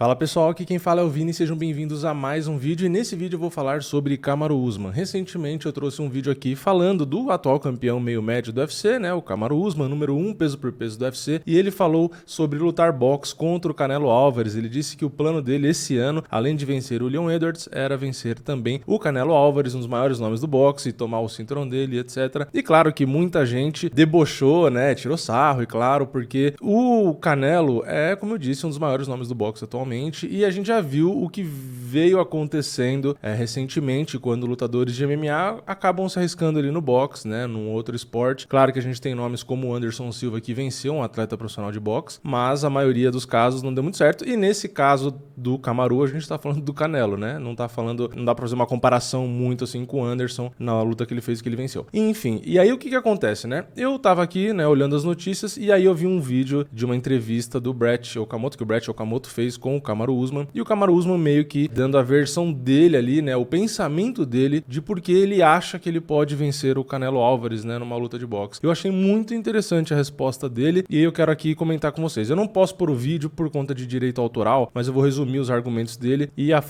Fala pessoal, aqui quem fala é o Vini, sejam bem-vindos a mais um vídeo e nesse vídeo eu vou falar sobre Kamaru Usman. Recentemente eu trouxe um vídeo aqui falando do atual campeão meio médio do UFC, né, o Kamaru Usman, número 1 peso por peso do UFC, e ele falou sobre lutar boxe contra o Canelo Álvares. Ele disse que o plano dele esse ano, além de vencer o Leon Edwards, era vencer também o Canelo Álvares, um dos maiores nomes do boxe, e tomar o cinturão dele, etc. E claro que muita gente debochou, né, tirou sarro, e claro, porque o Canelo é, como eu disse, um dos maiores nomes do boxe atualmente. E a gente já viu o que veio acontecendo recentemente quando lutadores de MMA acabam se arriscando ali no boxe, né, num outro esporte. Claro que a gente tem nomes como o Anderson Silva, que venceu um atleta profissional de boxe, mas a maioria dos casos não deu muito certo. E nesse caso do Kamaru, a gente tá falando do Canelo, né? Não dá pra fazer uma comparação muito assim com o Anderson na luta que ele fez, que ele venceu. Enfim, e aí o que acontece, né? Eu tava aqui, né, olhando as notícias e aí eu vi um vídeo de uma entrevista do Brett Okamoto, que o Brett Okamoto fez com o Kamaru Usman, e o Kamaru Usman meio que dando a versão dele ali, né, o pensamento dele de por que ele acha que ele pode vencer o Canelo Álvares, né, numa luta de boxe. Eu achei muito interessante a resposta dele e eu quero aqui comentar com vocês. Eu não posso pôr o vídeo por conta de direito autoral, mas eu vou resumir os argumentos dele e a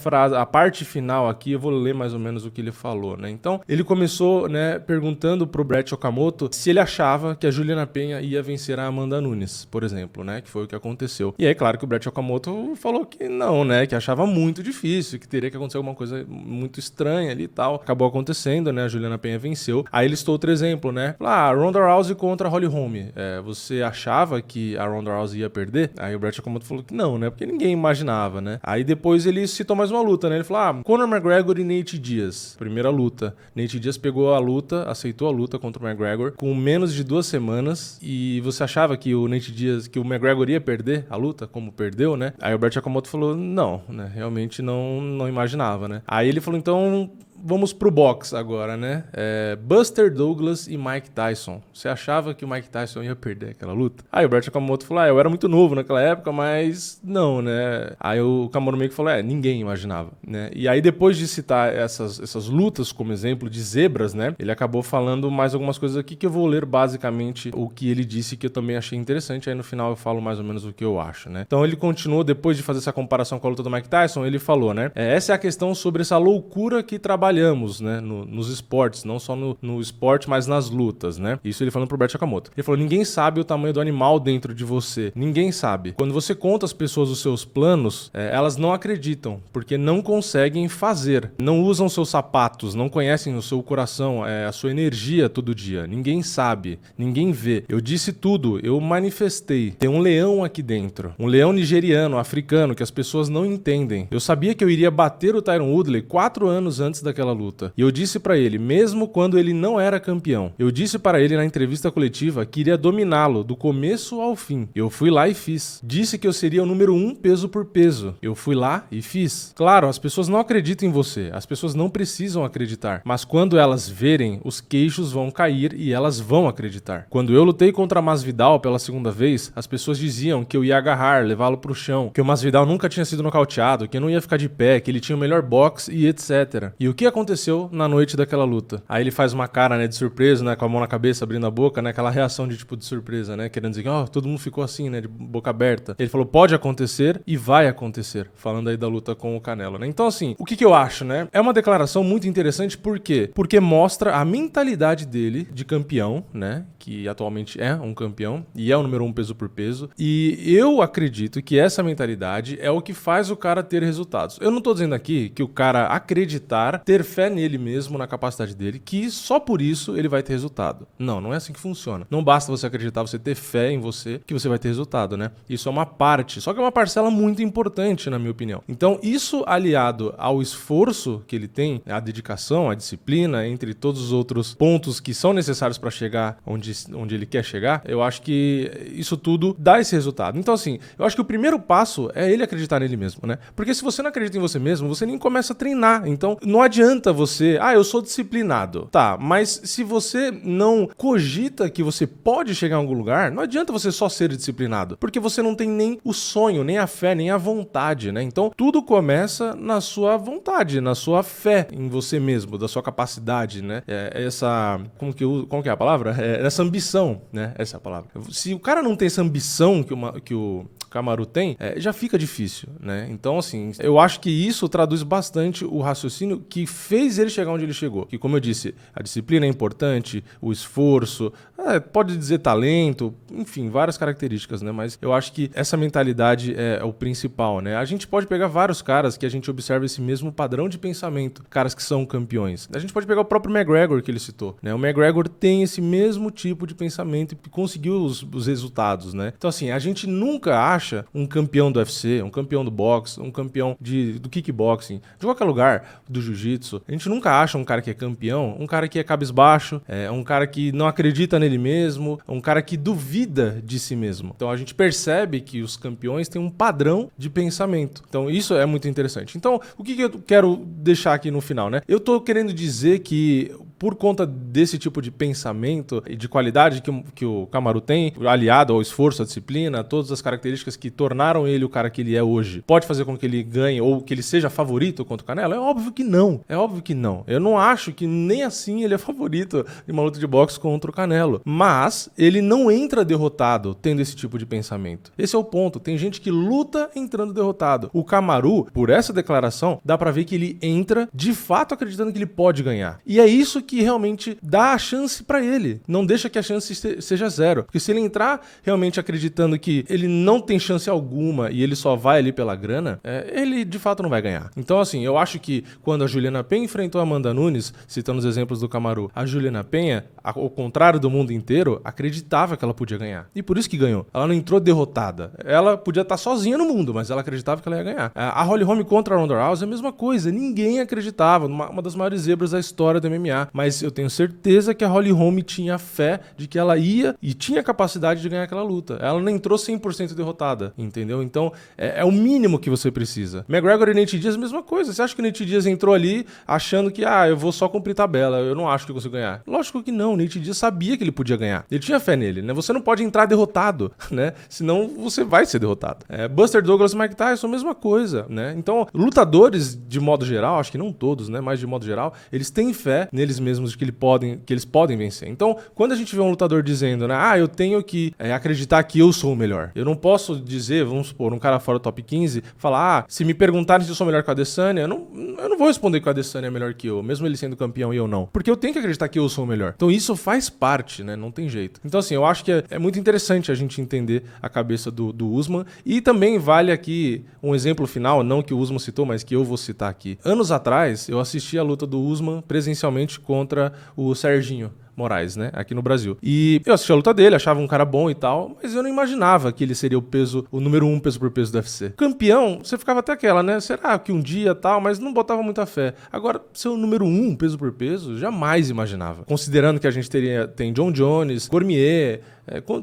parte final aqui eu vou ler mais ou menos o que ele falou, né? Então, ele começou, né, perguntando pro Brett Okamoto se ele achava que a Juliana Penha ia vencer a Amanda Nunes, por exemplo, né, que foi o que aconteceu. E aí, claro que o Brett Okamoto falou que não, né, que achava muito difícil, que teria que acontecer alguma coisa muito estranha ali e tal. Acabou acontecendo, né, a Juliana Penha venceu. Aí ele listou outro exemplo, né, a Ronda Rousey contra a Holly Holm. Você achava que a Ronda Rousey ia perder? Aí o Brett Okamoto falou que não, né, porque ninguém imaginava, né. Aí depois ele citou mais uma luta, né, ele falou, Conor McGregor e Nate Diaz, primeira luta. Nate Diaz pegou a luta, aceitou a luta contra o McGregor com menos de 2 semanas e você achava que o Nate Diaz, que o McGregor ia perder a luta, como perdeu, né? Aí o Brett Okamoto falou, não, né, realmente não imaginava, né? Aí ele falou, então vamos pro boxe agora, né? Buster Douglas e Mike Tyson. Você achava que o Mike Tyson ia perder aquela luta? Aí o Brett Okamoto falou, eu era muito novo naquela época, mas não, né? Aí o Kamaru meio que falou, ninguém imaginava, né? E aí depois de citar essas lutas como exemplo de zebras, né? Ele acabou falando mais algumas coisas aqui que eu vou ler basicamente o que ele disse, que eu também achei interessante. Aí no final eu falo mais ou menos o que eu acho, né? Então ele continuou, depois de fazer essa comparação com a luta do Mike Tyson, ele falou, né? Essa é a questão sobre essa loucura que trabalhamos, né, nos esportes, não só no esporte, mas nas lutas, né? Isso ele falando pro Brett Okamoto. Ele falou, ninguém sabe o tamanho do animal dentro de você. Ninguém sabe. Quando você conta às pessoas os seus planos, elas não acreditam, porque não conseguem fazer. Não usam seus sapatos, não conhecem o seu coração, a sua energia todo dia. Ninguém sabe, ninguém vê. Eu disse tudo, eu manifestei. Tem um leão aqui dentro. Um leão nigeriano, africano, que as pessoas não entendem. Eu sabia que eu iria bater o Tyron Woodley 4 anos antes daquela luta. E eu disse pra ele, mesmo quando ele não era campeão, eu disse para ele na entrevista coletiva que iria dominá-lo do começo ao fim. Eu fui lá e fiz. Disse que eu seria o número 1 peso por peso. Eu fui lá e fiz. Claro, as pessoas não acreditam em você. As pessoas não precisam acreditar. Mas quando elas verem, os queixos vão cair e elas vão acreditar. Quando eu lutei contra Masvidal pela segunda vez, as pessoas diziam que eu ia agarrar, levá-lo pro chão, que o Masvidal nunca tinha sido nocauteado, que eu não ia ficar de pé, que ele tinha o melhor boxe e etc. E o que aconteceu na noite daquela luta? Aí ele faz uma cara, né, de surpresa, né, com a mão na cabeça, abrindo a boca, né, aquela reação de tipo de surpresa, né, querendo dizer que todo mundo ficou assim, né, de boca aberta. Ele falou, pode acontecer e vai acontecer, falando aí da luta com o Canelo, né? Então assim, o que eu acho, né? É uma declaração muito interessante, por quê? Porque mostra a mentalidade dele de campeão, né, que atualmente é um campeão e é o número 1 peso por peso, e eu acredito que essa mentalidade é o que faz o cara ter resultados. Eu não tô dizendo aqui que o cara acreditar, ter fé nele mesmo, na capacidade dele, que só por isso ele vai ter resultado. Não é assim que funciona. Não basta você acreditar, você ter fé em você, que você vai ter resultado, né? Isso é uma parte, só que é uma parcela muito importante, na minha opinião. Então, isso aliado ao esforço que ele tem, a dedicação, a disciplina, entre todos os outros pontos que são necessários para chegar onde ele quer chegar, eu acho que isso tudo dá esse resultado. Então, assim, eu acho que o primeiro passo é ele acreditar nele mesmo, né? Porque se você não acredita em você mesmo, você nem começa a treinar. Então, não adianta você, eu sou disciplinado. Tá, mas se você não cogita que você pode chegar em algum lugar, não adianta você só ser disciplinado, porque você não tem nem o sonho, nem a fé, nem a vontade, né? Então, tudo começa na sua vontade, na sua fé em você mesmo, da sua capacidade, né? Como que é a palavra? Essa ambição, né? Essa é a palavra. Se o cara não tem essa ambição que o Kamaru tem, já fica difícil, né? Então, assim, eu acho que isso traduz bastante o raciocínio que fez ele chegar onde ele chegou. Que, como eu disse, a disciplina é importante, o esforço, pode dizer talento, enfim, várias características, né? Mas eu acho que essa mentalidade é o principal, né? A gente pode pegar vários caras que a gente observa esse mesmo padrão de pensamento, caras que são campeões. A gente pode pegar o próprio McGregor que ele citou, né? O McGregor tem esse mesmo tipo de pensamento e conseguiu os resultados, né? Então, assim, a gente nunca acha um campeão do UFC, um campeão do boxe, um campeão do kickboxing, de qualquer lugar, do jiu-jitsu. A gente nunca acha um cara que é campeão, um cara que é cabisbaixo, um cara que não acredita nele mesmo, um cara que duvida de si mesmo. Então a gente percebe que os campeões têm um padrão de pensamento. Então isso é muito interessante. Então o que eu quero deixar aqui no final, né? Eu tô querendo dizer que por conta desse tipo de pensamento e de qualidade que o Kamaru tem, aliado ao esforço, à disciplina, todas as características que tornaram ele o cara que ele é hoje, pode fazer com que ele ganhe ou que ele seja favorito contra o Canelo? É óbvio que não. É óbvio que não. Eu não acho que nem assim ele é favorito em uma luta de boxe contra o Canelo. Mas ele não entra derrotado tendo esse tipo de pensamento. Esse é o ponto. Tem gente que luta entrando derrotado. O Kamaru, por essa declaração, dá pra ver que ele entra de fato acreditando que ele pode ganhar. E é isso que realmente dá a chance pra ele. Não deixa que a chance seja zero. Porque se ele entrar realmente acreditando que ele não tem chance alguma e ele só vai ali pela grana, ele de fato não vai ganhar. Então, assim, eu acho que quando a Juliana Pena enfrentou a Amanda Nunes, citando os exemplos do Kamaru, a Juliana Pena, ao contrário do mundo inteiro, acreditava que ela podia ganhar. E por isso que ganhou. Ela não entrou derrotada. Ela podia estar sozinha no mundo, mas ela acreditava que ela ia ganhar. A Holly Holm contra a Ronda Rousey é a mesma coisa. Ninguém acreditava. Uma das maiores zebras da história do MMA. Mas eu tenho certeza que a Holly Holm tinha fé de que ela ia e tinha capacidade de ganhar aquela luta. Ela não entrou 100% derrotada, entendeu? Então, é o mínimo que você precisa. McGregor e Nate Diaz, a mesma coisa. Você acha que o Nate Diaz entrou ali achando que, eu vou só cumprir tabela, eu não acho que eu consigo ganhar? Lógico que não. O Nate Diaz sabia que ele podia ganhar. Ele tinha fé nele, né? Você não pode entrar derrotado, né? Senão você vai ser derrotado. Buster Douglas e Mike Tyson, a mesma coisa, né? Então, lutadores, de modo geral, acho que não todos, né? Mas de modo geral, eles têm fé neles mesmos de que eles podem vencer. Então, quando a gente vê um lutador dizendo, né? Eu tenho que acreditar que eu sou o melhor. Eu não posso dizer, vamos supor, um cara fora do top 15, falar, se me perguntarem se eu sou melhor que o Adesanya, eu não vou responder que o Adesanya é melhor que eu, mesmo ele sendo campeão e eu não. Porque eu tenho que acreditar que eu sou o melhor. Então, isso faz parte, né? Não tem jeito. Então, assim, eu acho que é muito interessante a gente entender a cabeça do Usman. E também vale aqui um exemplo final, não que o Usman citou, mas que eu vou citar aqui. Anos atrás, eu assisti a luta do Usman presencialmente contra o Serginho Moraes, né, aqui no Brasil. E eu assisti a luta dele, achava um cara bom e tal, mas eu não imaginava que ele seria o número 1 peso por peso do UFC. Campeão, você ficava até aquela, né, será que um dia tal, mas não botava muita fé. Agora, ser o número 1 peso por peso, jamais imaginava. Considerando que a gente tem John Jones, Cormier,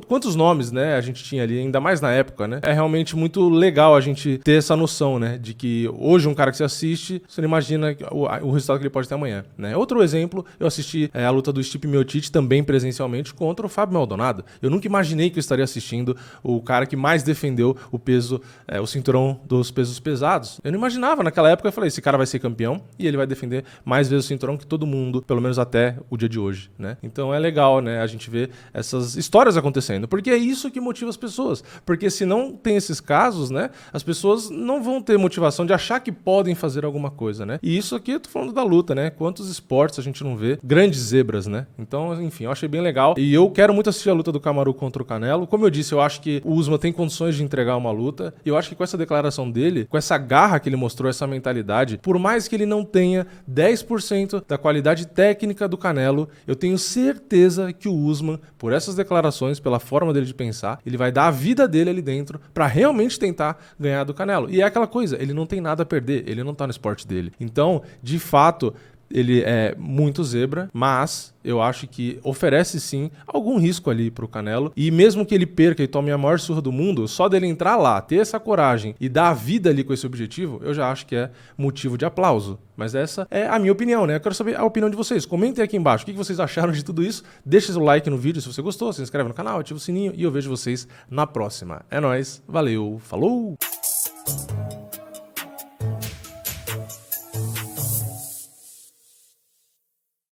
quantos nomes, né, a gente tinha ali, ainda mais na época, né? É realmente muito legal a gente ter essa noção, né, de que hoje um cara que você assiste, você não imagina o resultado que ele pode ter amanhã, né? Outro exemplo, eu assisti a luta do Stipe Miocic também presencialmente contra o Fábio Maldonado. Eu nunca imaginei que eu estaria assistindo o cara que mais defendeu o peso, o cinturão dos pesos pesados. Eu não imaginava naquela época, eu falei, esse cara vai ser campeão e ele vai defender mais vezes o cinturão que todo mundo, pelo menos até o dia de hoje, né? Então é legal, né, a gente ver essas histórias acontecendo, porque é isso que motiva as pessoas, porque se não tem esses casos, né, as pessoas não vão ter motivação de achar que podem fazer alguma coisa, né, e isso aqui eu tô falando da luta, né, quantos esportes a gente não vê, grandes zebras, né, então, enfim, eu achei bem legal, e eu quero muito assistir a luta do Kamaru contra o Canelo, como eu disse, eu acho que o Usman tem condições de entregar uma luta, e eu acho que com essa declaração dele, com essa garra que ele mostrou, essa mentalidade, por mais que ele não tenha 10% da qualidade técnica do Canelo, eu tenho certeza que o Usman, por essas declarações, pela forma dele de pensar, ele vai dar a vida dele ali dentro pra realmente tentar ganhar do Canelo. E é aquela coisa, ele não tem nada a perder, ele não tá no esporte dele. Então, de fato, ele é muito zebra, mas eu acho que oferece sim algum risco ali pro Canelo. E mesmo que ele perca e tome a maior surra do mundo, só dele entrar lá, ter essa coragem e dar a vida ali com esse objetivo, eu já acho que é motivo de aplauso. Mas essa é a minha opinião, né? Eu quero saber a opinião de vocês. Comentem aqui embaixo o que vocês acharam de tudo isso. Deixe seu like no vídeo se você gostou, se inscreve no canal, ativa o sininho e eu vejo vocês na próxima. É nóis, valeu, falou!